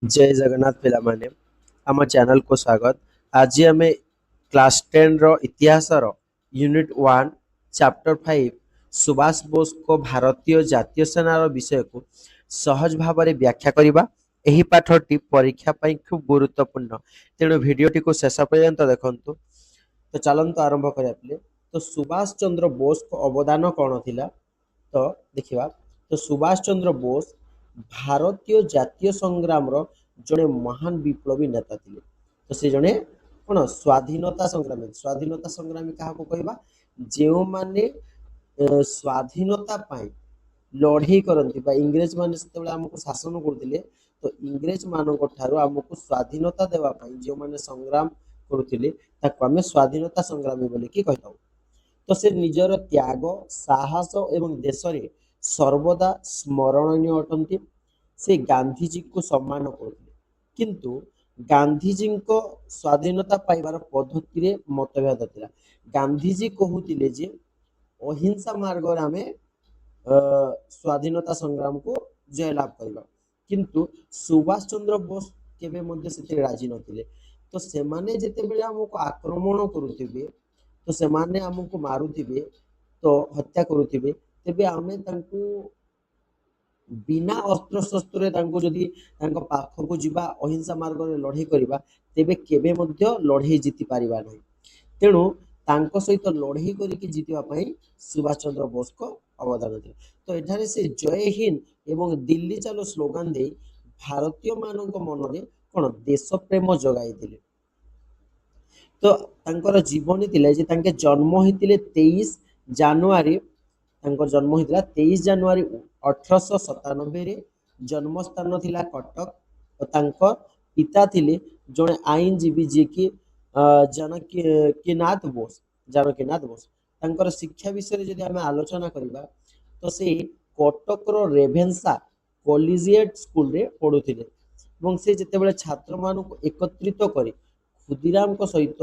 जय जगन्नाथ पिलामाने आम चैनल को स्वागत। आज आम क्लास 10 रो इतिहास रो यूनिट 1 चैप्टर 5 सुभाष बोस को भारतीय जातीय सेनार विषय को सहज भाव में व्याख्या करबा। एही पाठटी परीक्षा पई खूब गुरुत्वपूर्ण, तेणु भिडियोटी को शेष पर्यंत देखंतु। तो चलंतु आरंभ करिया प्ले। तो सुभाष चंद्र बोस को अवदान कौन थिला? तो देखिबा। तो सुभाष चंद्र बोस भारतीय जातीय संग्राम रो जड़े महान विप्लवी नेता थिले। तो से जड़े कौन स्वाधीनता संग्रामी क्या कहबा? जो माने स्वाधीनता पाई लड़ाई करती इंग्रेज माने सेतेबेले हमको शासन करथिले। तो इंग्रेज मानक ठारू हमको स्वाधीनता देवा पाई जो माने संग्राम करुथिले ताको हमें स्वाधीनता संग्रामी बोली कि कहताऊ। तो से निजर त्याग साहस एवं देश रे सर्वदा स्मरणीय अटंती। से गांधीजी को सम्मान करथिले, किंतु गांधीजी को स्वाधीनता पाइबार पद्धति रे मतभेद थिला। गांधीजी कहूतिले जे अहिंसा मार्ग रे आमे स्वाधीनता संग्राम को जयलाभ करवा, किंतु सुभाष चंद्र बोस केबे मध्य से राजी नथिले। तो सेमाने जेतेबेले हमको आक्रमण करुथिबे, तो सेमाने हमको मारुथिबे, तो हत्या करुथिबे, तेबे आमे तांको बिना अस्त्र शस्त्र तांको जदि तांको पाखको जिबा अहिंसा मार्ग रे लड़ाई करबा, तेबे केबे मध्य लड़ाई जीति पारिबा नहीं। तेणु तांको सहित लड़ाई करके जीतिबा पई सुभाष चंद्र बोस को अवदान थे। तो एठारे से जय हिंद एवं दिल्ली चलो स्लोगान दे भारतीय मानक मन रे कोन देश प्रेम जगाई दिले। तो तांकर जीवनी थिला जे तांके जन्म होइतिले 23 जानुआरी। तांकर जन्म होइतिला 23 जानुआरी 1897 रे। जन्म स्थान थिला कटक। और तांकर पिता थिले जणे आईनजीवी जे कि जानकीनाथ बोस। जानकीनाथ बोस तांकर शिक्षा विषय जदि आमे आलोचना करिबा, तो से कटक रो रेभेन्सा कॉलेजिएट स्कूल रे पढुथिले। ଏବଂ ସେ ଯେତେବେଳେ ଛାତ୍ରମାନଙ୍କୁ ଏକତ୍ରିତ କରି କ୍ଷୁଦିରାମଙ୍କ ସହିତ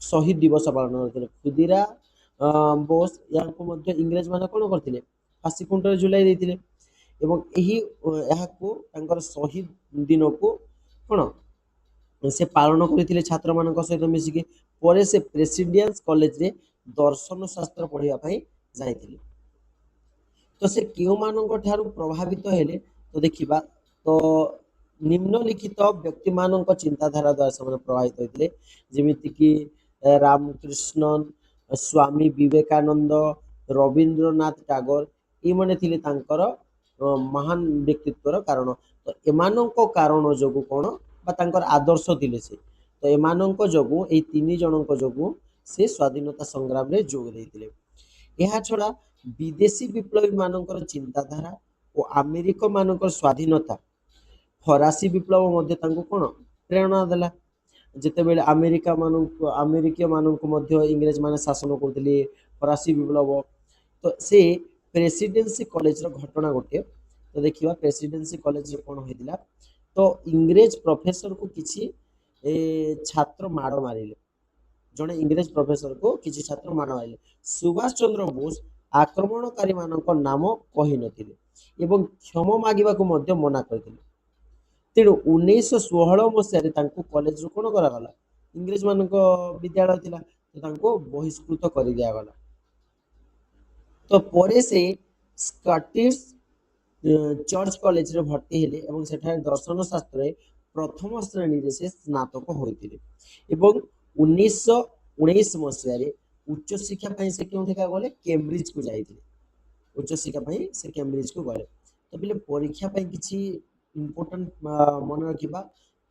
ଶହୀଦ ଦିବସ ପାଳନ କରିଥିଲେ। କ୍ଷୁଦିରାମ ବୋଷ ୟାଙ୍କୁ ମଧ୍ୟ ଇଂରେଜ ମାନେ କଣ କରିଥିଲେ? ଫାଶୀ ଖୁଣ୍ଟରେ ଝୁଲାଇ ଦେଇଥିଲେ। ଏବଂ ଏହାକୁ ତାଙ୍କର ଶହୀଦ ଦିନକୁ କଣ ସେ ପାଳନ କରିଥିଲେ ଛାତ୍ରମାନଙ୍କ ସହିତ ମିଶିକି। ପରେ ସେ ପ୍ରେସିଡେନ୍ସ କଲେଜରେ ଦର୍ଶନ ଶାସ୍ତ୍ର ପଢିବା ପାଇଁ ଯାଇଥିଲେ। तो से क्यों मानक ठारू प्रभावित हेले? तो देखिबा। तो निम्नलिखित व्यक्ति मानक चिंताधारा द्वारा से प्रभावित होते, जेमिति कि रामकृष्णन, स्वामी विवेकानंद, रवींद्रनाथ टागोर, ये माने थिले तांकर महान व्यक्तित्वर कारण। तो एमानक कारण जोगु कोन बा तांकर आदर्श थिले से। तो एमानक जोगु ए तीन जनक जोगु से स्वाधीनता संग्राम रे जोग देथिले। ଏହା ଛଡ଼ା ବିଦେଶୀ ବିପ୍ଳବୀ ମାନଙ୍କର ଚିନ୍ତାଧାରା ଓ ଆମେରିକ ମାନଙ୍କର ସ୍ୱାଧୀନତା ଫରାସୀ ବିପ୍ଳବ ମଧ୍ୟ ତାଙ୍କୁ କଣ ପ୍ରେରଣା ଦେଲା। ଯେତେବେଳେ ଆମେରିକୀୟ ମାନଙ୍କୁ ମଧ୍ୟ ଇଂରେଜ ମାନେ ଶାସନ କରୁଥିଲେ, ଫରାସୀ ବିପ୍ଳବ। ତ ସେ ପ୍ରେସିଡେନ୍ସି କଲେଜର ଘଟଣା ଗୋଟେ। ତ ଦେଖିବା ପ୍ରେସିଡେନ୍ସି କଲେଜରେ କଣ ହେଇଥିଲା। ତ ଇଂରେଜ ପ୍ରଫେସରକୁ କିଛି ଛାତ୍ର ମାଡ଼ ମାରିଲେ। ଜଣେ ଇଂରେଜ ପ୍ରଫେସରକୁ କିଛି ଛାତ୍ର ମାଡ଼ ମାରିଲେ। ସୁଭାଷ ଚନ୍ଦ୍ର ବୋଷ ଆକ୍ରମଣକାରୀ ମାନଙ୍କ ନାମ କହିନଥିଲେ ଏବଂ କ୍ଷମା ମାଗିବାକୁ ମଧ୍ୟ ମନା କରିଥିଲେ। ତେଣୁ 1916 ମସିହାରେ ତାଙ୍କୁ କଲେଜରୁ କଣ କରାଗଲା? ଇଂରେଜ ମାନଙ୍କ ବିଦ୍ୟାଳୟ ଥିଲା, ତ ତାଙ୍କୁ ବହିଷ୍କୃତ କରିଦିଆଗଲା। ତ ପରେ ସେ ସ୍କଟିଶ ଚର୍ଚ୍ଚ କଲେଜରେ ଭର୍ତ୍ତି ହେଲେ ଏବଂ ସେଠାରେ ଦର୍ଶନ ଶାସ୍ତ୍ରରେ ପ୍ରଥମ ଶ୍ରେଣୀରେ ସେ ସ୍ନାତକ ହୋଇଥିଲେ। ଏବଂ 1919 ମସିହାରେ ଉଚ୍ଚ ଶିକ୍ଷା ପାଇଁ ସେ କେଉଁଠିକା ଗଲେ? କେମ୍ବ୍ରିଜ କୁ ଯାଇଥିଲେ। ଉଚ୍ଚ ଶିକ୍ଷା ପାଇଁ ସେ କେମ୍ବ୍ରିଜ କୁ ଗଲେ। ତ ପିଲେ ପରୀକ୍ଷା ପାଇଁ କିଛି ଇମ୍ପୋର୍ଟାଣ୍ଟ ମନେ ରଖିବା।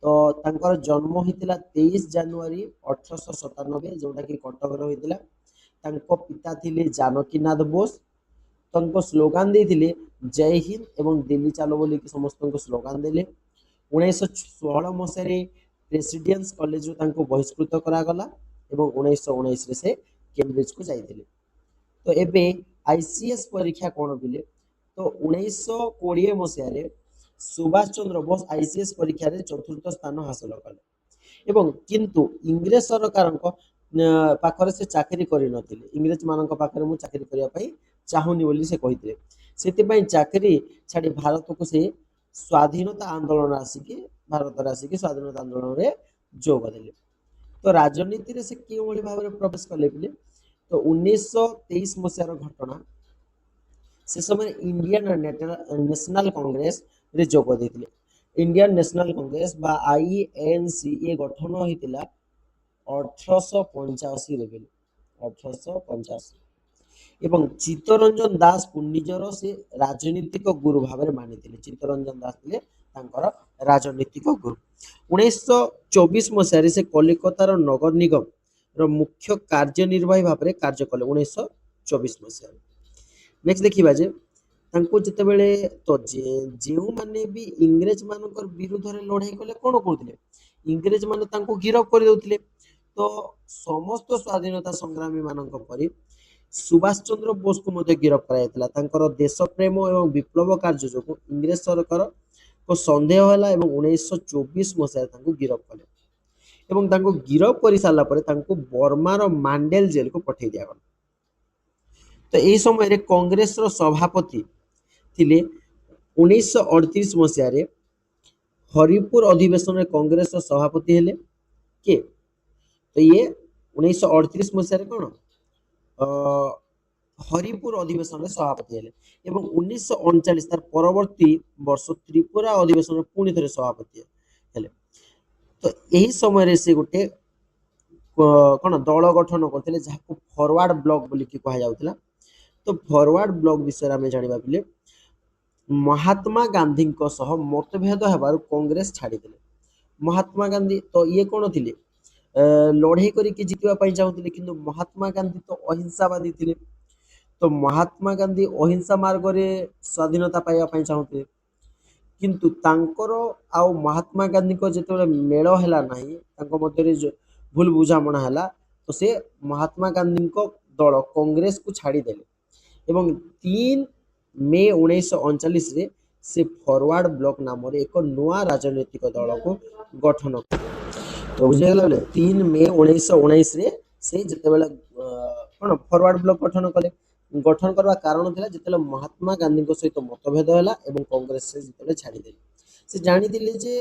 ତ ତାଙ୍କର ଜନ୍ମ ହୋଇଥିଲା 23 ଜାନୁଆରୀ 1897, ଯୋଉଟା କି କଟକରେ ହୋଇଥିଲା। ତାଙ୍କ ପିତା ଥିଲେ जानकीनाथ बोस। ତାଙ୍କ ସ୍ଲୋଗାନ ଦେଇଥିଲେ ଜୟ ହିନ୍ଦ ଏବଂ ଦିଲ୍ଲୀ ଚାଲୋ ବୋଲିକି ସମସ୍ତଙ୍କୁ ସ୍ଲୋଗାନ ଦେଲେ। 1916 ମସିହାରେ ପ୍ରେସିଡେନ୍ସ କଲେଜରୁ ତାଙ୍କୁ ବହିଷ୍କୃତ କରାଗଲା ଏବଂ 1919ରେ ସେ କେମ୍ବ୍ରିଜକୁ ଯାଇଥିଲେ। ତ ଏବେ आईसीएस परीक्षा कौन पिले? तो 1920 मसीह सुभाष चंद्र बोस आईसीएस परीक्षा रे चतुर्थ स्थान हासिल कले। एवं किंतु इंग्रेज सरकार पाखरे से चाकरी करि नथिले। इंग्रेज मानक पाखरे मु चाकरी करिया पई चाहुनी बोली से कहिथिले। सेति पई चाकरी छाडी भारत को से ସ୍ୱାଧୀନତା ଆନ୍ଦୋଳନ ଆସିକି ଭାରତରେ ଆସିକି ସ୍ୱାଧୀନତା ଆନ୍ଦୋଳନରେ ଯୋଗ ଦେଲେ। ତ ରାଜନୀତିରେ ସେ କେଉଁଭଳି ଭାବରେ ପ୍ରବେଶ କଲେ ପିଲେ? ତ 1923 ମସିହାର ଘଟଣା, ସେ ସମୟରେ ଇଣ୍ଡିଆନ ନ୍ୟାସନାଲ କଂଗ୍ରେସରେ ଯୋଗ ଦେଇଥିଲେ। ଇଣ୍ଡିଆନ ନ୍ୟାସନାଲ କଂଗ୍ରେସ ବା INC ଏ ଗଠନ ହୋଇଥିଲା 1885ରେ ପିଲେ, 1885 ଏବଂ ଚିତ୍ତରଞ୍ଜନ ଦାସଙ୍କୁ ନିଜର ସେ ରାଜନୀତିକ ଗୁରୁ ଭାବରେ ମାନିଥିଲେ। ଚିତ୍ତରଞ୍ଜନ ଦାସ ଥିଲେ ତାଙ୍କର ରାଜନୀତିକ ଗୁରୁ। 1924 ମସିହାରେ ସେ କଲିକତାର ନଗର ନିଗମର ମୁଖ୍ୟ କାର୍ଯ୍ୟନିର୍ବାହୀ ଭାବରେ କାର୍ଯ୍ୟ କଲେ। 1924 ମସିହାରେ ନେକ୍ସଟ ଦେଖିବା ଯେ ତାଙ୍କୁ ଯେତେବେଳେ ତ ଯେଉଁମାନେ ବି ଇଂରେଜ ମାନଙ୍କର ବିରୁଦ୍ଧରେ ଲଢ଼େଇ କଲେ କଣ କରୁଥିଲେ? ଇଂରେଜ ମାନେ ତାଙ୍କୁ ଗିରଫ କରିଦେଉଥିଲେ। ତ ସମସ୍ତ ସ୍ୱାଧୀନତା ସଂଗ୍ରାମୀ ମାନଙ୍କ ପରି ସୁଭାଷ ଚନ୍ଦ୍ର ବୋଷଙ୍କୁ ମଧ୍ୟ ଗିରଫ କରାଯାଇଥିଲା। ତାଙ୍କର ଦେଶ ପ୍ରେମ ଏବଂ ବିପ୍ଳବ କାର୍ଯ୍ୟ ଯୋଗୁଁ ଇଂରେଜ ସରକାର ସନ୍ଦେହ ହେଲା ଏବଂ 1924 ମସିହାରେ ତାଙ୍କୁ ଗିରଫ କଲେ ଏବଂ ତାଙ୍କୁ ଗିରଫ କରି ସାରିଲା ପରେ ତାଙ୍କୁ ବର୍ମାର ମାଣ୍ଡେଲ ଜେଲକୁ ପଠାଇ ଦିଆଗଲା। ତ ଏହି ସମୟରେ କଂଗ୍ରେସର ସଭାପତି ଥିଲେ 1938 ମସିହାରେ ହରିପୁର ଅଧିବେଶନରେ କଂଗ୍ରେସର ସଭାପତି ହେଲେ କିଏ? ତ ଇଏ 1938 ମସିହାରେ କଣ ହରିପୁର ଅଧିବେଶନରେ ସଭାପତି ହେଲେ ଏବଂ 1939 ତାର ପରବର୍ତ୍ତୀ ବର୍ଷ ତ୍ରିପୁରା ଅଧିବେଶନରେ ପୁଣି ଥରେ ସଭାପତି ହେଲେ। ତ ଏହି ସମୟରେ ସେ ଗୋଟେ କଣ ଦଳ ଗଠନ କରିଥିଲେ ଯାହାକୁ ଫରୱାର୍ଡ ବ୍ଲକ ବୋଲିକି କୁହାଯାଉଥିଲା। ତ ଫରୱାର୍ଡ ବ୍ଲକ ବିଷୟରେ ଆମେ ଜାଣିବା ପିଲେ, ମହାତ୍ମା ଗାନ୍ଧୀଙ୍କ ସହ ମତଭେଦ ହେବାରୁ କଂଗ୍ରେସ ଛାଡ଼ିଦେଲେ। ମହାତ୍ମା ଗାନ୍ଧୀ ତ ଇଏ କଣ ଥିଲେ? ଲଢ଼େଇ କରିକି ଜିତିବା ପାଇଁ ଚାହୁଁଥିଲେ, କିନ୍ତୁ ମହାତ୍ମା ଗାନ୍ଧୀ ତ ଅହିଂସାବାଦୀ ଥିଲେ। ତ ମହାତ୍ମା ଗାନ୍ଧୀ ଅହିଂସା ମାର୍ଗରେ ସ୍ୱାଧୀନତା ପାଇବା ପାଇଁ ଚାହୁଁଥିଲେ, କିନ୍ତୁ ତାଙ୍କର ଆଉ ମହାତ୍ମା ଗାନ୍ଧୀଙ୍କ ଯେତେବେଳେ ମେଳ ହେଲା ନାହିଁ, ତାଙ୍କ ମଧ୍ୟରେ ଭୁଲ ବୁଝାମଣା ହେଲା, ତ ସେ ମହାତ୍ମା ଗାନ୍ଧୀଙ୍କ ଦଳ କଂଗ୍ରେସକୁ ଛାଡ଼ିଦେଲେ ଏବଂ 3 ମେ 1939ରେ ସେ ଫରୱାର୍ଡ ବ୍ଲକ ନାମରେ ଏକ ନୂଆ ରାଜନୈତିକ ଦଳକୁ ଗଠନ କଲେ। ତ ବୁଝିଗଲା ବେଳେ 3 ମେ 1919ରେ ସେ ଯେତେବେଳେ କଣ ଫରୱାର୍ଡ ବ୍ଲକ ଗଠନ କଲେ। ଗଠନ କରିବା କାରଣ ଥିଲା ଯେତେବେଳେ ମହାତ୍ମା ଗାନ୍ଧୀଙ୍କ ସହିତ ମତଭେଦ ହେଲା ଏବଂ କଂଗ୍ରେସ ଯେତେବେଳେ ଛାଡ଼ିଦେଲେ, ସେ ଜାଣିଥିଲେ ଯେ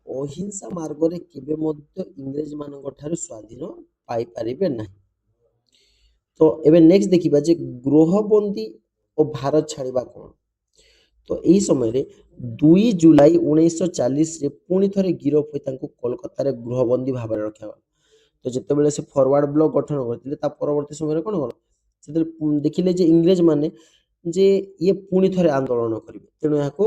ଅହିଂସା ମାର୍ଗରେ କେବେ ମଧ୍ୟ ଇଂରେଜ ମାନଙ୍କ ଠାରୁ ସ୍ୱାଧୀନ ପାଇପାରିବେ ନାହିଁ। ତ ଏବେ ନେକ୍ସଟ ଦେଖିବା ଯେ ଗୃହବନ୍ଦୀ ଓ ଭାରତ ଛାଡ଼ିବା କଣ? ତ ଏହି ସମୟରେ 2 ଜୁଲାଇ 1940ରେ ପୁଣି ଥରେ ଗିରଫ ହୋଇ ତାଙ୍କୁ କୋଲକାତାରେ ଗୃହବନ୍ଦୀ ଭାବରେ ରଖାଗଲା। ତ ଯେତେବେଳେ ସେ ଫରୱାର୍ଡ ବ୍ଲକ ଗଠନ କରିଥିଲେ ତା ପରବର୍ତ୍ତୀ ସମୟରେ କଣ କଲା? ସେତେବେଳେ ଦେଖିଲେ ଯେ ଇଂରେଜ ମାନେ ଯେ ଇଏ ପୁଣି ଥରେ ଆନ୍ଦୋଳନ କରିବେ, ତେଣୁ ଏହାକୁ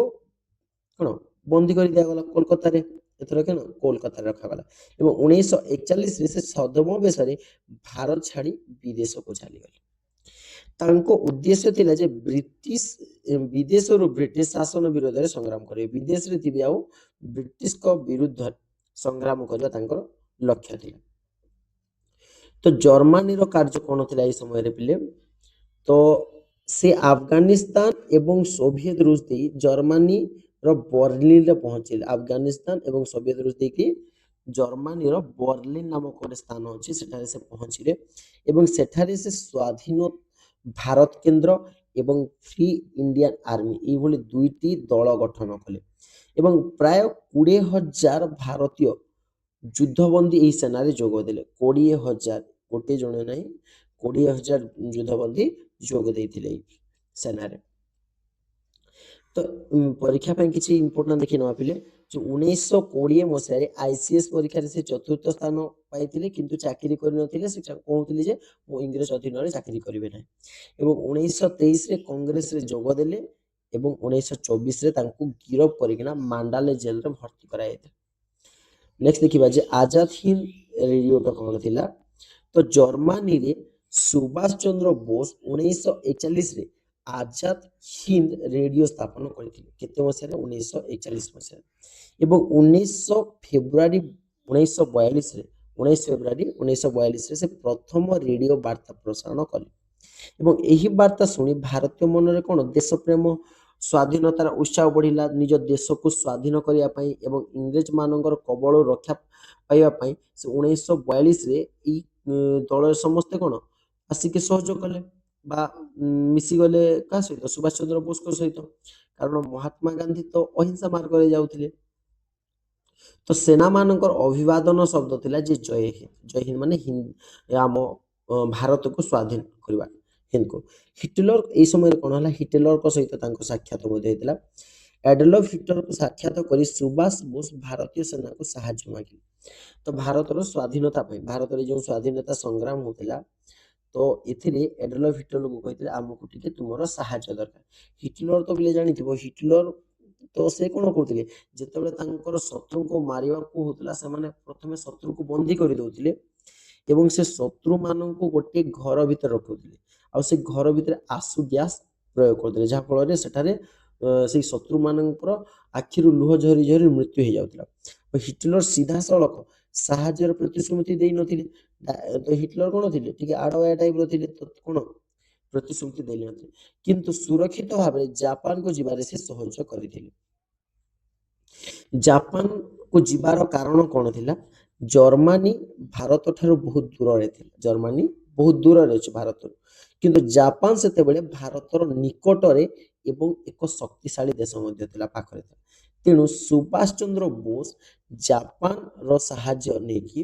କଣ ବନ୍ଦୀ କରି ଦିଆଗଲା କୋଲକାତାରେ। ଏଥର କଣ କୋଲକାତାରେ ରଖାଗଲା ଏବଂ 1941ରେ ସେ ଛଦ୍ମବେଶରେ ଭାରତ ଛାଡ଼ି ବିଦେଶକୁ ଚାଲିଗଲେ। ତାଙ୍କ ଉଦ୍ଦେଶ୍ୟ ଥିଲା ଯେ ବିଦେଶରୁ ବ୍ରିଟିଶ ଶାସନ ବିରୋଧରେ ସଂଗ୍ରାମ କରିବେ। ବିଦେଶରେ ଥିବେ ଆଉ ବ୍ରିଟିଶଙ୍କ ବିରୁଦ୍ଧରେ ସଂଗ୍ରାମ କରିବା ତାଙ୍କର ଲକ୍ଷ୍ୟ ଥିଲା। ତ ଜର୍ମାନୀର କାର୍ଯ୍ୟ କଣ ଥିଲା ଏହି ସମୟରେ ପିଲେ? ତ ସେ ଆଫଗାନିସ୍ତାନ ଏବଂ ସୋଭିଏତ ରୁଷ ଦେଇ ଜର୍ମାନୀର ବର୍ଲିନରେ ପହଞ୍ଚିଲେ। ଆଫଗାନିସ୍ତାନ ଏବଂ ସୋଭିଏତ ରୁଷ ଦେଇକି ଜର୍ମାନୀର ବର୍ଲିନ ନାମକ ଗୋଟେ ସ୍ଥାନ ଅଛି, ସେଠାରେ ସେ ପହଞ୍ଚିଲେ ଏବଂ ସେଠାରେ ସେ ସ୍ୱାଧୀନ ଭାରତ କେନ୍ଦ୍ର ଏବଂ ଫ୍ରି ଇଣ୍ଡିଆନ ଆର୍ମି ଏଇଭଳି 2ଟି ଦଳ ଗଠନ କଲେ ଏବଂ ପ୍ରାୟ 20,000 ଭାରତୀୟ ଯୁଦ୍ଧବନ୍ଦୀ ଏହି ସେନାରେ ଯୋଗ ଦେଲେ। 20,000, ଗୋଟିଏ ଜଣ ନାହିଁ, 20,000 ଯୁଦ୍ଧବନ୍ଦୀ ଯୋଗ ଦେଇଥିଲେ ଏହି ସେନାରେ। ତ ପରୀକ୍ଷା ପାଇଁ କିଛି ଇମ୍ପୋର୍ଟାଣ୍ଟ ଦେଖି ନେବା ପିଲେ, ଯେ 1920 ମସିହାରେ ICS ପରୀକ୍ଷାରେ ସେ 4ର୍ଥ ସ୍ଥାନ ପାଇଥିଲେ, କିନ୍ତୁ ଚାକିରି କରିନଥିଲେ। ସେ କହୁଥିଲେ ଯେ ମୁଁ ଇଂରେଜ ଅଧୀନରେ ଚାକିରି କରିବେ ନାହିଁ ଏବଂ 1923ରେ କଂଗ୍ରେସରେ ଯୋଗ ଦେଲେ ଏବଂ 1924ରେ ତାଙ୍କୁ ଗିରଫ କରିକିନା ମାଣ୍ଡାଲେ ଜେଲରେ ଭର୍ତ୍ତି କରାଯାଇଥିଲା। ନେକ୍ସଟ ଦେଖିବା ଯେ ଆଜାଦ ହିନ୍ଦ ରେଡିଓଟା କଣ ଥିଲା? ତ ଜର୍ମାନୀରେ ସୁଭାଷ ଚନ୍ଦ୍ର ବୋଷ 1941ରେ ଆଜାଦ ହିନ୍ଦ ରେଡିଓ ସ୍ଥାପନ କରିଥିଲେ। କେତେ ମସିହାରେ? 1941 ମସିହାରେ ଏବଂ 19 ଫେବୃଆରୀ 1942ରେ ସେ ପ୍ରଥମ ରେଡିଓ ବାର୍ତ୍ତା ପ୍ରସାରଣ କଲେ ଏବଂ ଏହି ବାର୍ତ୍ତା ଶୁଣି ଭାରତୀୟ ମନରେ କଣ ଦେଶପ୍ରେମ, ସ୍ୱାଧୀନତାର ଉତ୍ସାହ ବଢିଲା। ନିଜ ଦେଶକୁ ସ୍ୱାଧୀନ କରିବା ପାଇଁ ଏବଂ ଇଂରେଜ ମାନଙ୍କର କବଳରୁ ରକ୍ଷା ପାଇବା ପାଇଁ ସେ 1942ରେ ଏଇ ଦଳରେ ସମସ୍ତେ କଣ ଆସିକି ସହଯୋଗ କଲେ ବା ମିଶିଗଲେ କାହା ସହିତ? ସୁଭାଷ ଚନ୍ଦ୍ର ବୋଷଙ୍କ ସହିତ। କାରଣ ମହାତ୍ମା ଗାନ୍ଧୀ ତ ଅହିଂସା ମାର୍ଗରେ ଯାଉଥିଲେ। ତ ସେନାମାନଙ୍କର ଅଭିବାଦନ ଶବ୍ଦ ଥିଲା ଯେ ଜୟ ହିନ୍ଦ। ଜୟ ହିନ୍ଦ ମାନେ ଆମ ଭାରତକୁ ସ୍ୱାଧୀନ କରିବା, ହିନ୍ଦକୁ। ହିଟଲର ଏଇ ସମୟରେ କ'ଣ ହେଲା, ହିଟଲରଙ୍କ ସହିତ ତାଙ୍କ ସାକ୍ଷାତ ମଧ୍ୟ ହେଇଥିଲା। ଏଡଲଫ ହିଟଲରକୁ ସାକ୍ଷାତ କରି ସୁଭାଷ ବୋଷ ଭାରତୀୟ ସେନାକୁ ସାହାଯ୍ୟ ମାଗିଲେ। ତ ଭାରତର ସ୍ୱାଧୀନତା ପାଇଁ, ଭାରତରେ ଯେଉଁ ସ୍ୱାଧୀନତା ସଂଗ୍ରାମ ହଉଥିଲା, ତ ଏଥିରେ ଏଡଲଫ ହିଟଲରକୁ କହିଥିଲେ ଆମକୁ ଟିକେ ତୁମର ସାହାଯ୍ୟ ଦରକାର। ହିଟଲର ତ ପିଲେ ଜାଣିଥିବ, ହିଟଲର ତ ସେ କ'ଣ କରୁଥିଲେ, ଯେତେବେଳେ ତାଙ୍କର ଶତ୍ରୁଙ୍କୁ ମାରିବାକୁ ହଉଥିଲା, ସେମାନେ ପ୍ରଥମେ ଶତ୍ରୁକୁ ବନ୍ଦୀ କରିଦଉଥିଲେ ଏବଂ ସେ ଶତ୍ରୁମାନଙ୍କୁ ଗୋଟିଏ ଘର ଭିତରେ ରଖୁଥିଲେ ଆଉ ସେ ଘର ଭିତରେ ଆଶୁ ଗ୍ୟାସ୍ ପ୍ରୟୋଗ କରୁଥିଲେ, ଯାହାଫଳରେ ସେଠାରେ ସେଇ ଶତ୍ରୁମାନଙ୍କର ଆଖିରୁ ଲୁହ ଝରି ଝରି ମୃତ୍ୟୁ ହେଇଯାଉଥିଲା। ହିଟଲର ସିଧାସଳଖ ସାହାଯ୍ୟର ପ୍ରତିଶ୍ରୁତି ଦେଇନଥିଲେ। ତ ହିଟଲର କ'ଣ ଥିଲେ, ଟିକେ ଆଡ଼ୁଆ ଟାଇପ୍ର ଥିଲେ, ତ କ'ଣ ପ୍ରତିଶ୍ରୁତି ଦେଇନଥିଲେ, କିନ୍ତୁ ସୁରକ୍ଷିତ ଭାବରେ ଜାପାନକୁ ଯିବାରେ ସେ ସହଯୋଗ କରିଥିଲେ। ଜାପାନକୁ ଯିବାର କାରଣ କ'ଣ ଥିଲା, ଜର୍ମାନୀ ଭାରତ ଠାରୁ ବହୁତ ଦୂରରେ ଥିଲା। ଜର୍ମାନୀ ବହୁତ ଦୂରରେ ଅଛି ଭାରତରୁ, କିନ୍ତୁ ଜାପାନ ସେତେବେଳେ ଭାରତର ନିକଟରେ ଏବଂ ଏକ ଶକ୍ତିଶାଳୀ ଦେଶ ମଧ୍ୟ ଥିଲା, ପାଖରେ ଥିଲା। ତେଣୁ ସୁଭାଷ ଚନ୍ଦ୍ର ବୋଷ ଜାପାନର ସାହାଯ୍ୟ ନେଇକି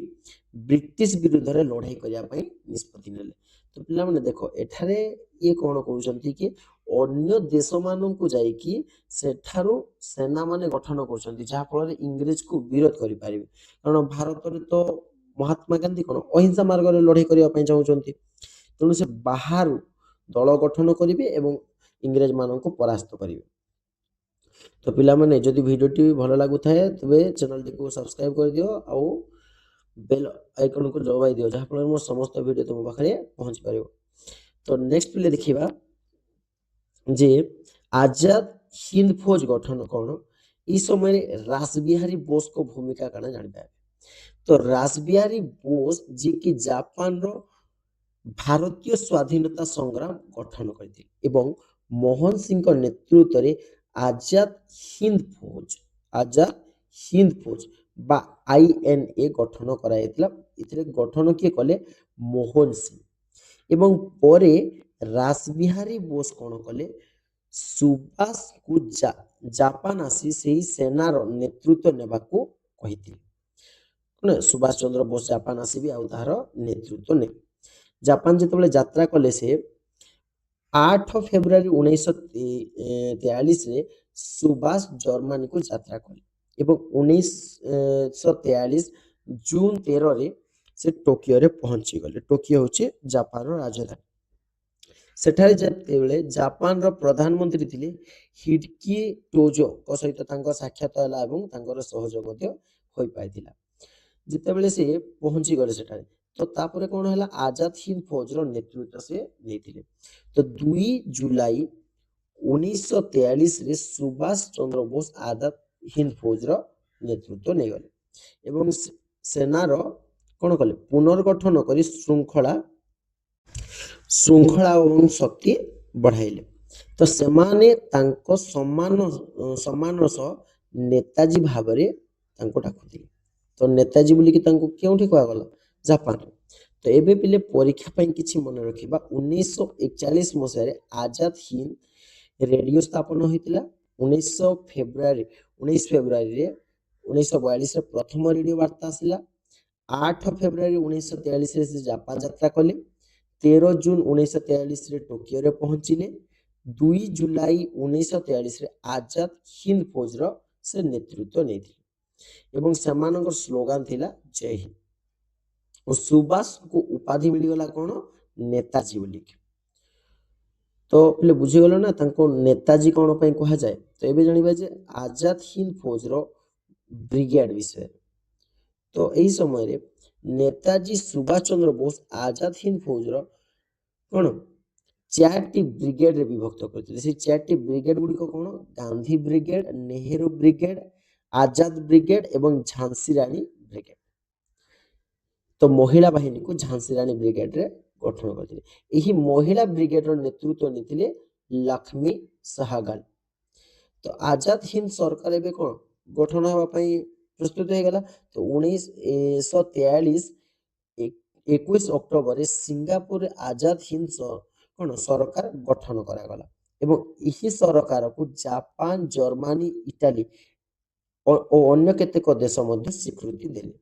ବ୍ରିଟିଶ ବିରୁଦ୍ଧରେ ଲଢ଼େଇ କରିବା ପାଇଁ ନିଷ୍ପତ୍ତି ନେଲେ। ତ ପିଲାମାନେ ଦେଖ, ଏଠାରେ ଇଏ କ'ଣ କରୁଛନ୍ତି କି ଅନ୍ୟ ଦେଶମାନଙ୍କୁ ଯାଇକି ସେଠାରୁ ସେନାମାନେ ଗଠନ କରୁଛନ୍ତି, ଯାହାଫଳରେ ଇଂରେଜକୁ ବିରୋଧ କରିପାରିବେ। କାରଣ ଭାରତରେ ତ ମହାତ୍ମା ଗାନ୍ଧୀ କ'ଣ ଅହିଂସା ମାର୍ଗରେ ଲଢ଼େଇ କରିବା ପାଇଁ ଚାହୁଁଛନ୍ତି, ତେଣୁ ସେ ବାହାରୁ ଦଳ ଗଠନ କରିବେ ଏବଂ ଇଂରେଜମାନଙ୍କୁ ପରାସ୍ତ କରିବେ। ତ ପିଲାମାନେ ଯଦି ଭିଡ଼ିଓଟି ଭଲ ଲାଗୁଥାଏ ତେବେ ଚ୍ୟାନେଲଟିକୁ ସବସ୍କ୍ରାଇବ କରିଦିଅ ଆଉ ବେଲ୍ ଆଇକନକୁ ଦବାଇ ଦିଅ, ଯାହାଫଳରେ ମୋ ସମସ୍ତ ଭିଡ଼ିଓ ତୁମ ପାଖରେ ପହଞ୍ଚି ପାରିବ। ତ ନେକ୍ସଟ ପିଲେ ଦେଖିବା ଯେ ଆଜାଦ ହିନ୍ଦ ଫୌଜ ଗଠନ କ'ଣ। এই সময়ে রাসবিহারী ବୋଷଙ୍କ ଭୂମିକା କାଣା ଜାଣିପାରିବେ। ତ ରାସବିହାରୀ ବୋଷ ଯିଏକି ଜାପାନର ଭାରତୀୟ ସ୍ୱାଧୀନତା ସଂଗ୍ରାମ ଗଠନ କରିଥିଲେ ଏବଂ ମୋହନ ସିଂଙ୍କ ନେତୃତ୍ୱରେ ଆଜାଦ ହିନ୍ଦ ଫୌଜ ବା INA ଗଠନ କରାଯାଇଥିଲା। ଏଥିରେ ଗଠନ କିଏ କଲେ, ମୋହନ ସିଂ। ଏବଂ ପରେ ରାସବିହାରୀ ବୋଷ କ'ଣ କଲେ, ସୁଭାଷକୁ ଜାପାନ ଆସି ସେହି ସେନାର ନେତୃତ୍ୱ ନେବାକୁ କହିଥିଲେ। ସୁଭାଷ ଚନ୍ଦ୍ର ବୋଷ ଜାପାନ ଆସିବେ ଆଉ ତାହାର ନେତୃତ୍ୱ ନେବେ। ଜାପାନ ଯେତେବେଳେ ଯାତ୍ରା କଲେ, ସେ 8 ଫେବୃଆରୀ 1943ରେ ସୁଭାଷ ଜର୍ମାନୀକୁ ଯାତ୍ରା କଲେ ଏବଂ 1943 ଜୁନ 13ରେ ସେ ଟୋକିଓରେ ପହଞ୍ଚିଗଲେ। ଟୋକିଓ ହେଉଛି ଜାପାନର ରାଜଧାନୀ। ସେଠାରେ ଯେତେବେଳେ ଜାପାନର ପ୍ରଧାନମନ୍ତ୍ରୀ ଥିଲେ ହିଡକି ଟୋଜୋଙ୍କ ସହିତ ତାଙ୍କ ସାକ୍ଷାତ ହେଲା ଏବଂ ତାଙ୍କର ସହଯୋଗ ମଧ୍ୟ ହୋଇପାରିଥିଲା। ଯେତେବେଳେ ସେ ପହଞ୍ଚିଗଲେ ସେଠାରେ, ତ ତାପରେ କ'ଣ ହେଲା, ଆଜାଦ ହିନ୍ଦ ଫୌଜର ନେତୃତ୍ୱ ସେ ନେଇଥିଲେ। ତ 2 ଜୁଲାଇ 1943ରେ ସୁଭାଷ ଚନ୍ଦ୍ର ବୋଷ ଆଜାଦ ହିନ୍ଦ ଫୌଜର ନେତୃତ୍ୱ ନେଇଗଲେ ଏବଂ ସେନାର କ'ଣ କଲେ, ପୁନର୍ଗଠନ କରି ଶୃଙ୍ଖଳା ଏବଂ ଶକ୍ତି ବଢ଼ାଇଲେ। ତ ସେମାନେ ତାଙ୍କ ସମ୍ମାନର ସହ ନେତାଜୀ ଭାବରେ ତାଙ୍କୁ ଡାକୁଥିଲେ। ତ ନେତାଜୀ ବୋଲିକି ତାଙ୍କୁ କେଉଁଠି କୁହାଗଲା, ଜାପାନରେ। ତ ଏବେ ପିଲେ ପରୀକ୍ଷା ପାଇଁ କିଛି ମନେ ରଖିବା, 1941 ମସିହାରେ ଆଜାଦ ହିନ୍ଦ ରେଡ଼ିଓ ସ୍ଥାପନ ହୋଇଥିଲା। 19 ଫେବୃଆରୀରେ 1942ରେ ପ୍ରଥମ ରେଡ଼ିଓ ବାର୍ତ୍ତା ଆସିଲା। 8 ଫେବୃଆରୀ 1943ରେ ସେ ଜାପାନ ଯାତ୍ରା କଲେ। 13 ଜୁନ 1943ରେ ଟୋକିଓରେ ପହଞ୍ଚିଲେ। 2 ଜୁଲାଇ 1943ରେ ଆଜାଦ ହିନ୍ଦ ଫୌଜର ସେ ନେତୃତ୍ୱ ନେଇଥିଲେ ଏବଂ ସେମାନଙ୍କର ସ୍ଲୋଗାନ ଥିଲା ଜୟ ହିନ୍ଦ। ଓ ସୁଭାଷଙ୍କୁ ଉପାଧି ମିଳିଗଲା କ'ଣ, ନେତାଜୀ ବୋଲିକି। ତ ପିଲେ ବୁଝିଗଲ ନା ତାଙ୍କୁ ନେତାଜୀ କ'ଣ ପାଇଁ କୁହାଯାଏ। ତ ଏବେ ଜାଣିବା ଯେ ଆଜାଦ ହିନ୍ଦ ଫୌଜର ବ୍ରିଗେଡ ବିଷୟରେ। ତ ଏହି ସମୟରେ ନେତାଜୀ ସୁଭାଷ ଚନ୍ଦ୍ର ବୋଷ ଆଜାଦ ହିନ୍ଦ ଫୌଜର କ'ଣ 4ଟି ବ୍ରିଗେଡରେ ବିଭକ୍ତ କରିଥିଲେ। ସେଇ 4ଟି ବ୍ରିଗେଡ ଗୁଡ଼ିକ କ'ଣ, Gandhi brigade, Nehru brigade, Azad brigade ଏବଂ ଝାନ୍ସୀ ରାଣୀ ବ୍ରିଗେଡ। ତ ମହିଳା ବାହିନୀକୁ ଝାନ୍ସୀ ରାଣୀ ବ୍ରିଗେଡରେ ଗଠନ କରିଥିଲେ। ଏହି ମହିଳା ବ୍ରିଗେଡର ନେତୃତ୍ୱ ନେଇଥିଲେ ଲକ୍ଷ୍ମୀ ସହଗଲ। ତ ଆଜାଦ ହିନ୍ଦ ସରକାର ଏବେ କ'ଣ ଗଠନ ହେବା ପାଇଁ ପ୍ରସ୍ତୁତ ହେଇଗଲା। ତ 1943 21 ଅକ୍ଟୋବରରେ ସିଙ୍ଗାପୁରରେ ଆଜାଦ ହିନ୍ଦ କ'ଣ ସରକାର ଗଠନ କରାଗଲା। ଏବଂ ଏହି ସରକାରକୁ ଜାପାନ, ଜର୍ମାନୀ, ଇଟାଲୀ ଓ ଅନ୍ୟ କେତେକ ଦେଶ ମଧ୍ୟ ସ୍ୱୀକୃତି ଦେଲେ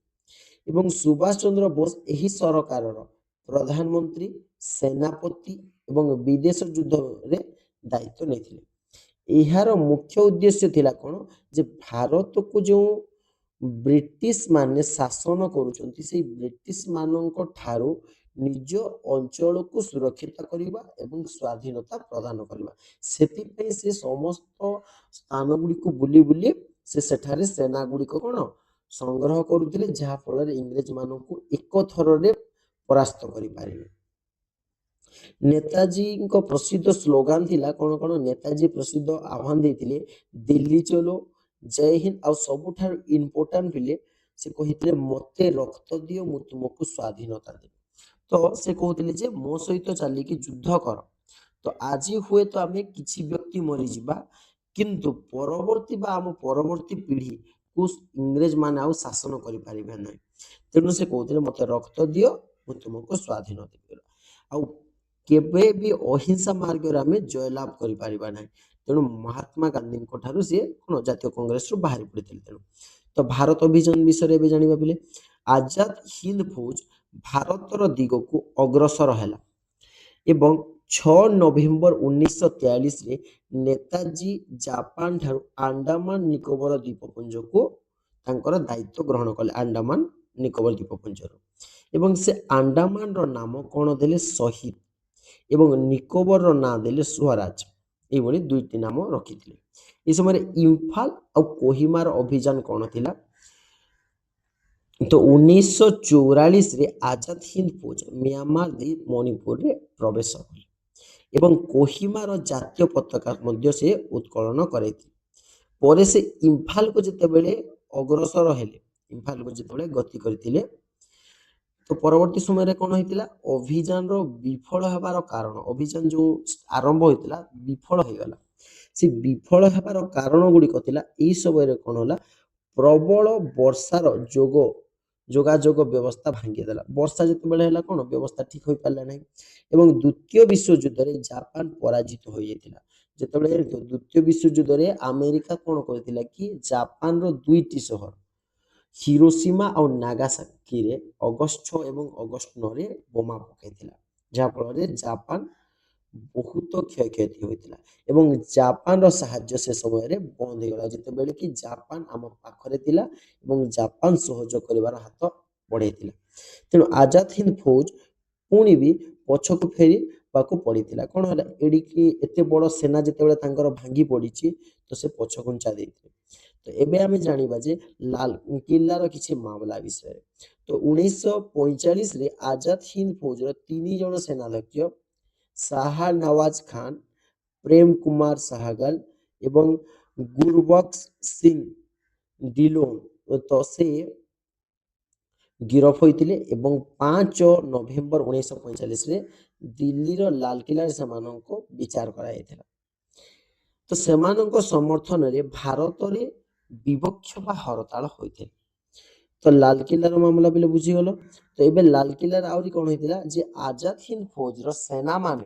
ଏବଂ ସୁଭାଷ ଚନ୍ଦ୍ର ବୋଷ ଏହି ସରକାରର ପ୍ରଧାନମନ୍ତ୍ରୀ, ସେନାପତି ଏବଂ ବିଦେଶ ଯୁଦ୍ଧରେ ଦାୟିତ୍ୱ ନେଇଥିଲେ। ଏହାର ମୁଖ୍ୟ ଉଦ୍ଦେଶ୍ୟ ଥିଲା କ'ଣ, ଯେ ଭାରତକୁ ଯେଉଁ ବ୍ରିଟିଶ ମାନେ ଶାସନ କରୁଛନ୍ତି ସେଇ ବ୍ରିଟିଶ ମାନଙ୍କ ଠାରୁ ନିଜ ଅଞ୍ଚଳକୁ ସୁରକ୍ଷିତ କରିବା ଏବଂ ସ୍ୱାଧୀନତା ପ୍ରଦାନ କରିବା। ସେଥିପାଇଁ ସେ ସମସ୍ତ ସ୍ଥାନ ଗୁଡ଼ିକୁ ବୁଲି ବୁଲି ସେ ସେଠାରେ ସେନା ଗୁଡ଼ିକ କ'ଣ ସଂଗ୍ରହ କରୁଥିଲେ, ଯାହା ଫଳରେ ଇଂରେଜ ମାନଙ୍କୁ ଏକ ଥରରେ ପରାସ୍ତ କରିପାରିବେ। ନେତାଜୀଙ୍କ ପ୍ରସିଦ୍ଧ ସ୍ଲୋଗାନ ଥିଲା କ'ଣ କ'ଣ? ନେତାଜୀ ପ୍ରସିଦ୍ଧ ଆହ୍ୱାନ ଦେଇଥିଲେ ଦିଲ୍ଲୀ ଚଲୋ, ଜୟ ହିନ୍ଦ, ଆଉ ସବୁଠାରୁ ଇମ୍ପୋର୍ଟାଣ୍ଟ ଥିଲେ ସେ କହିଥିଲେ ମୋତେ ରକ୍ତ ଦିଅ, ମୁଁ ତୁମକୁ ସ୍ୱାଧୀନତା ଦେବି। ତ ସେ କହୁଥିଲେ ଯେ ମୋ ସହିତ ଚାଲିକି ଯୁଦ୍ଧ କର। ତ ଆଜି ହୁଏତ ଆମେ କିଛି ବ୍ୟକ୍ତି ମରିଯିବା, କିନ୍ତୁ ପରବର୍ତ୍ତୀ ବା ଆମ ପରବର୍ତ୍ତୀ ପିଢ଼ିକୁ ଇଂରେଜ ମାନେ ଆଉ ଶାସନ କରିପାରିବେ ନାହିଁ। ତେଣୁ ସେ କହୁଥିଲେ ମୋତେ ରକ୍ତ ଦିଅ, ମୁଁ ତୁମକୁ ସ୍ୱାଧୀନ ଦେବି। ଆଉ କେବେ ବି ଅହିଂସା ମାର୍ଗରେ ଆମେ ଜୟଲାଭ କରିପାରିବା ନାହିଁ। ତେଣୁ ମହାତ୍ମା ଗାନ୍ଧୀଙ୍କ ଠାରୁ ସିଏ କ'ଣ ଜାତୀୟ କଂଗ୍ରେସରୁ ବାହାରି ପଡ଼ିଥିଲେ। ତେଣୁ ତ ଭାରତ ଅଭିଯାନ ବିଷୟରେ ଏବେ ଜାଣିବା ପିଲେ। ଆଜାଦ ହିନ୍ଦ ଫୌଜ ଭାରତର ଦିଗକୁ ଅଗ୍ରସର ହେଲା ଏବଂ 6 ନଭେମ୍ବର 1943ରେ ନେତାଜୀ ଜାପାନ ଠାରୁ ଆଣ୍ଡାମାନ ନିକୋବର ଦ୍ୱୀପପୁଞ୍ଜକୁ ତାଙ୍କର ଦାୟିତ୍ୱ ଗ୍ରହଣ କଲେ, ଆଣ୍ଡାମାନ ନିକୋବର ଦ୍ୱୀପପୁଞ୍ଜରୁ। ଏବଂ ସେ ଆଣ୍ଡାମାନର ନାମ କ'ଣ ଦେଲେ? ଶହୀଦ, ଏବଂ ନିକୋବରର ନାଁ ଦେଲେ ସ୍ୱରାଜ। ଏଇଭଳି ଦୁଇଟି ନାମ ରଖିଥିଲେ। ଏ ସମୟରେ ଇମ୍ଫାଲ ଆଉ କୋହିମାର ଅଭିଯାନ କ'ଣ ଥିଲା? ତ 1944ରେ ଆଜାଦ ହିନ୍ଦ ଫୌଜ ମିଆଁମାର ଦେଇ ମଣିପୁରରେ ପ୍ରବେଶ କଲେ ଏବଂ କୋହିମାର ଜାତୀୟ ପତାକା ମଧ୍ୟ ସେ ଉତ୍ତୋଳନ କରାଇଥିଲେ। ପରେ ସେ ଇମ୍ଫାଲକୁ ଯେତେବେଳେ ଅଗ୍ରସର ହେଲେ, ଇମ୍ଫାଲକୁ ଯେତେବେଳେ ଗତି କରିଥିଲେ, ତ ପରବର୍ତ୍ତୀ ସମୟରେ କ'ଣ ହେଇଥିଲା? ଅଭିଯାନର ବିଫଳ ହେବାର କାରଣ, ଅଭିଯାନ ଯେଉଁ ଆରମ୍ଭ ହୋଇଥିଲା ବିଫଳ ହେଇଗଲା। ସେ ବିଫଳ ହେବାର କାରଣ ଗୁଡ଼ିକ ଥିଲା ଏଇ ସମୟରେ କ'ଣ ହେଲା? ପ୍ରବଳ ବର୍ଷାର ଯୋଗାଯୋଗ ବ୍ୟବସ୍ଥା ଭାଙ୍ଗିଦେଲା। ବର୍ଷା ଯେତେବେଳେ ହେଲା କ'ଣ ବ୍ୟବସ୍ଥା ଠିକ ହୋଇପାରିଲା ନାହିଁ ଏବଂ ଦ୍ୱିତୀୟ ବିଶ୍ୱଯୁଦ୍ଧରେ ଜାପାନ ପରାଜିତ ହୋଇଯାଇଥିଲା। ଯେତେବେଳେ ଦ୍ୱିତୀୟ ବିଶ୍ୱଯୁଦ୍ଧରେ ଆମେରିକା କ'ଣ କରିଥିଲା କି ଜାପାନର ଦୁଇଟି ସହର ହିରୋସୀମା ଆଉ ନାଗାସାକିରେ ଅଗଷ୍ଟ 6 ଏବଂ ଅଗଷ୍ଟ 9ରେ ବୋମା ପକାଇଥିଲା, ଯାହାଫଳରେ ଜାପାନ ବହୁତ କ୍ଷୟକ୍ଷତି ହୋଇଥିଲା ଏବଂ ଜାପାନର ସାହାଯ୍ୟ ସେ ସମୟରେ ବନ୍ଦ ହେଇଗଲା, ଯେତେବେଳେ କି ଜାପାନ ଆମ ପାଖରେ ଥିଲା ଏବଂ ଜାପାନ ସହଯୋଗ କରିବାର ହାତ ବଢ଼େଇଥିଲା। ତେଣୁ ଆଜାଦ ହିନ୍ଦ ଫୌଜ ପୁଣି ବି ପଛକୁ ଫେରିବାକୁ ପଡ଼ିଥିଲା। କ'ଣ ହେଲା? ଏଡ଼ିକି ଏତେ ବଡ଼ ସେନା ଯେତେବେଳେ ତାଙ୍କର ଭାଙ୍ଗି ପଡ଼ିଛି, ତ ସେ ପଛଘୁଞ୍ଚା ଦେଇଥିଲେ। ତ ଏବେ ଆମେ ଜାଣିବା ଯେ ଲାଲକିଲ୍ଲାର କିଛି ମାମଲା ବିଷୟରେ। ତ 1945ରେ ଆଜାଦ ହିନ୍ଦ ଫୌଜର 3 ଜଣ ସେନାଧ୍ୟକ୍ଷ ଶାହା ନୱାଜ ଖାନ, ପ୍ରେମ କୁମାର ସାହାଗଲ ଏବଂ ଗୁରବକ୍ସ ସିଂ ଡିଲୋନ ତ ସେ ଗିରଫ ହୋଇଥିଲେ ଏବଂ 5 ନଭେମ୍ବର 1945ରେ ଦିଲ୍ଲୀର ଲାଲକିଲ୍ଲାରେ ସେମାନଙ୍କୁ ବିଚାର କରାଯାଇଥିଲା। ତ ସେମାନଙ୍କ ସମର୍ଥନରେ ଭାରତରେ ବିବକ୍ଷ ବା ହରତାଳ ହୋଇଥିଲା। ତ ଲାଲକିଲ୍ଲାର ମାମଲା ବେଲେ ବୁଝିଗଲ। ତ ଏବେ ଲାଲକିଲ୍ଲାରେ ଆହୁରି କ'ଣ ହେଇଥିଲା ଯେ ଆଜାଦ ହିନ୍ଦ ଫୌଜର ସେନାମାନେ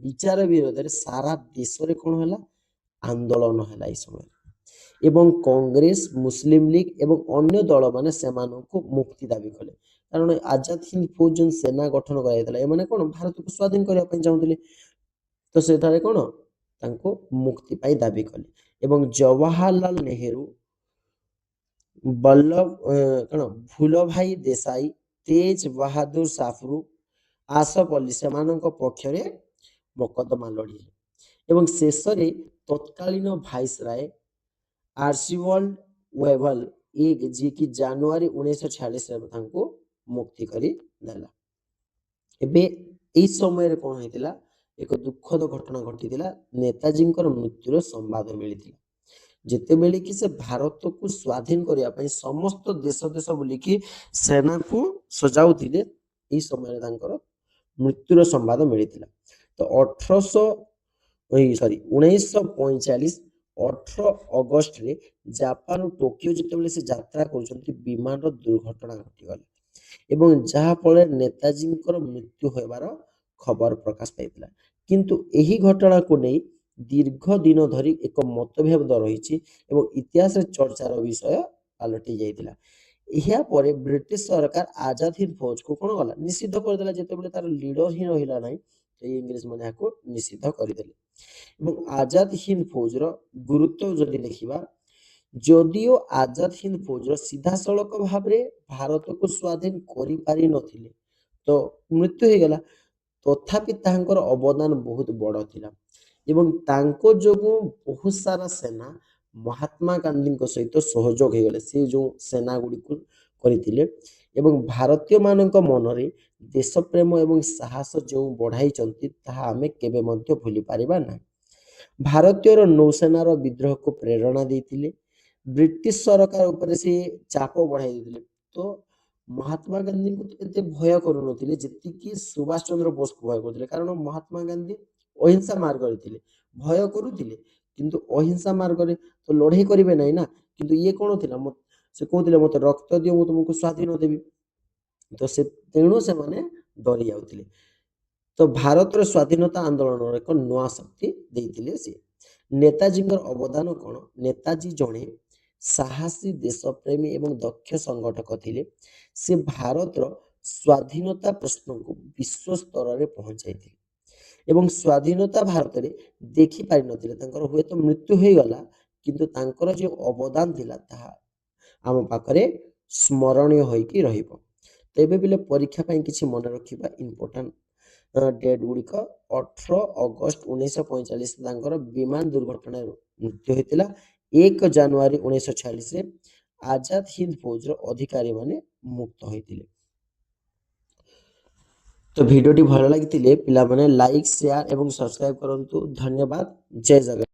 ବିଚାର ବିରୋଧରେ ସାରା ଦେଶରେ କ'ଣ ହେଲା? ଆନ୍ଦୋଳନ ହେଲା ଏଇ ସମୟରେ ଏବଂ କଂଗ୍ରେସ, ମୁସଲିମ ଲିଗ ଏବଂ ଅନ୍ୟ ଦଳମାନେ ସେମାନଙ୍କୁ ମୁକ୍ତି ଦାବି କଲେ। କାରଣ ଆଜାଦ ହିନ୍ଦ ଫୌଜ ଯେଉଁ ସେନା ଗଠନ କରାଯାଇଥିଲା, ଏମାନେ କ'ଣ ଭାରତକୁ ସ୍ୱାଧୀନ କରିବା ପାଇଁ ଚାହୁଁଥିଲେ। ତ ସେଠାରେ କ'ଣ ତାଙ୍କୁ ମୁକ୍ତି ପାଇଁ ଦାବି କଲେ ଏବଂ ଜବାହରଲାଲ ନେହେରୁ, କ'ଣ ଭୁଲଭାଇ ଦେଶାଇ, ତେଜ ବାହାଦୁର ସାଫରୁ, ଆସଫ ଅଲି ସେମାନଙ୍କ ପକ୍ଷରେ ମକଦ୍ଦମା ଲଢ଼ିଲେ ଏବଂ ଶେଷରେ ତତ୍କାଳୀନ ଭାଇସରାୟ ଆର୍ଚିବାଲ୍ଡ ୱେଭଲ ଯିଏକି ଜାନୁଆରୀ 1946ରେ ତାଙ୍କୁ ମୁକ୍ତି କରିଦେଲା। ଏବେ ଏଇ ସମୟରେ କ'ଣ ହେଇଥିଲା? ଏକ ଦୁଃଖଦ ଘଟଣା ଘଟିଥିଲା। ନେତାଜୀଙ୍କର ମୃତ୍ୟୁର ସମ୍ବାଦ ମିଳିଥିଲା। ଯେତେବେଳେ କି ସେ ଭାରତକୁ ସ୍ୱାଧୀନ କରିବା ପାଇଁ ସମସ୍ତ ଦେଶ ଦେଶ ବୁଲିକି ସେନାକୁ ସଜାଉଥିଲେ, ଏଇ ସମୟରେ ତାଙ୍କର ମୃତ୍ୟୁର ସମ୍ବାଦ ମିଳିଥିଲା। ତ 1945 18 ଅଗଷ୍ଟରେ ଜାପାନ ଟୋକିଓ ଯେତେବେଳେ ସେ ଯାତ୍ରା କରୁଛନ୍ତି, ବିମାନର ଦୁର୍ଘଟଣା ଘଟିଗଲା ଏବଂ ଯାହାଫଳରେ ନେତାଜୀଙ୍କର ମୃତ୍ୟୁ ହେବାର ଖବର ପ୍ରକାଶ ପାଇଥିଲା। କିନ୍ତୁ ଏହି ଘଟଣାକୁ ନେଇ ଦୀର୍ଘ ଦିନ ଧରି ଏକ ମତଭେଦ ରହିଛି ଏବଂ ଇତିହାସରେ ଚର୍ଚ୍ଚାର ବିଷୟ ପାଲଟି ଯାଇଥିଲା। ଏହା ପରେ ବ୍ରିଟିଶ ସରକାର ଆଜାଦ ହିନ୍ଦ ଫୌଜକୁ କ'ଣ କଲା, ନିଷିଦ୍ଧ କରିଦେଲା। ଯେତେବେଳେ ତାର ଲିଡର ହିଁ ରହିଲା ନାହିଁ, ତ ଇଂରେଜମାନେ ଏହାକୁ ନିଷିଦ୍ଧ କରିଦେଲେ। ଏବଂ ଆଜାଦ ହିନ୍ଦ ଫୌଜର ଗୁରୁତ୍ୱ ଯଦି ଦେଖିବା, ଯଦିଓ ଆଜାଦ ହିନ୍ଦ ଫୌଜର ସିଧାସଳଖ ଭାବରେ ଭାରତକୁ ସ୍ୱାଧୀନ କରିପାରିନଥିଲେ, ତ ମୃତ୍ୟୁ ହେଇଗଲା, ତଥାପି ତାଙ୍କର ଅବଦାନ ବହୁତ ବଡ଼ ଥିଲା ଏବଂ ତାଙ୍କ ଯୋଗୁଁ ବହୁତ ସାରା ସେନା ମହାତ୍ମା ଗାନ୍ଧୀଙ୍କ ସହିତ ସହଯୋଗ ହେଇଗଲେ। ସେ ଯେଉଁ ସେନା ଗୁଡ଼ିକୁ କରିଥିଲେ ଏବଂ ଭାରତୀୟମାନଙ୍କ ମନରେ ଦେଶପ୍ରେମ ଏବଂ ସାହସ ଯେଉଁ ବଢ଼ାଇଛନ୍ତି, ତାହା ଆମେ କେବେ ମଧ୍ୟ ଭୁଲି ପାରିବା ନାହିଁ। ଭାରତୀୟର ନୌସେନାର ବିଦ୍ରୋହକୁ ପ୍ରେରଣା ଦେଇଥିଲେ। ବ୍ରିଟିଶ ସରକାର ଉପରେ ସେ ଚାପ ବଢ଼ାଇ ଦେଇଥିଲେ। ତ ମହାତ୍ମା ଗାନ୍ଧୀଙ୍କୁ ତ ଏତେ ଭୟ କରୁନଥିଲେ ଯେତିକି ସୁଭାଷ ଚନ୍ଦ୍ର ବୋଷକୁ ଭୟ କରୁଥିଲେ, କାରଣ ମହାତ୍ମା ଗାନ୍ଧୀ ଅହିଂସା ମାର୍ଗରେ ଥିଲେ। ଭୟ କରୁଥିଲେ କିନ୍ତୁ ଅହିଂସା ମାର୍ଗରେ ତ ଲଢ଼େଇ କରିବେ ନାହିଁ ନା। କିନ୍ତୁ ଇଏ କ'ଣ ଥିଲା, ସେ କହୁଥିଲେ ମୋତେ ରକ୍ତ ଦିଅ, ମୁଁ ତୁମକୁ ସ୍ୱାଧୀନ ଦେବି। ତ ତେଣୁ ସେମାନେ ଡରି ଯାଉଥିଲେ। ତ ଭାରତର ସ୍ୱାଧୀନତା ଆନ୍ଦୋଳନର ଏକ ନୂଆ ଶକ୍ତି ଦେଇଥିଲେ ସେ। ନେତାଜୀଙ୍କର ଅବଦାନ କ'ଣ, ନେତାଜୀ ଜଣେ ସାହସୀ, ଦେଶପ୍ରେମୀ ଏବଂ ଦକ୍ଷ ସଂଗଠକ ଥିଲେ। ସେ ଭାରତର ସ୍ୱାଧୀନତା ପ୍ରଶ୍ନକୁ ବିଶ୍ୱ ସ୍ତରରେ ପହଞ୍ଚାଇଥିଲେ ଏବଂ ସ୍ୱାଧୀନତା ଭାରତରେ ଦେଖିପାରିନଥିଲେ। ତାଙ୍କର ହୁଏତ ମୃତ୍ୟୁ ହୋଇଗଲା, କିନ୍ତୁ ତାଙ୍କର ଯେଉଁ ଅବଦାନ ଥିଲା ତାହା ଆମ ପାଖରେ ସ୍ମରଣୀୟ ହୋଇକି ରହିବ। ତ ଏବେ ପିଲେ ପରୀକ୍ଷା ପାଇଁ କିଛି ମନେ ରଖିବା ଇମ୍ପୋର୍ଟାଣ୍ଟ ଡେଟ୍ ଗୁଡ଼ିକ। 18 ଅଗଷ୍ଟ 1945 ତାଙ୍କର ବିମାନ ଦୁର୍ଘଟଣାରେ ମୃତ୍ୟୁ ହୋଇଥିଲା। 1 ଜାନୁଆରୀ 1946 ଆଜାଦ ହିନ୍ଦ ଫୌଜର ଅଧିକାରୀମାନେ ମୁକ୍ତ ହୋଇଥିଲେ। ତ ଭିଡ଼ିଓଟି ଭଲ ଲାଗିଥିଲେ ପିଲାମାନେ ଲାଇକ୍, ସେୟାର ଏବଂ ସବସ୍କ୍ରାଇବ କରନ୍ତୁ। ଧନ୍ୟବାଦ। ଜୟ ଜଗନ୍ନାଥ।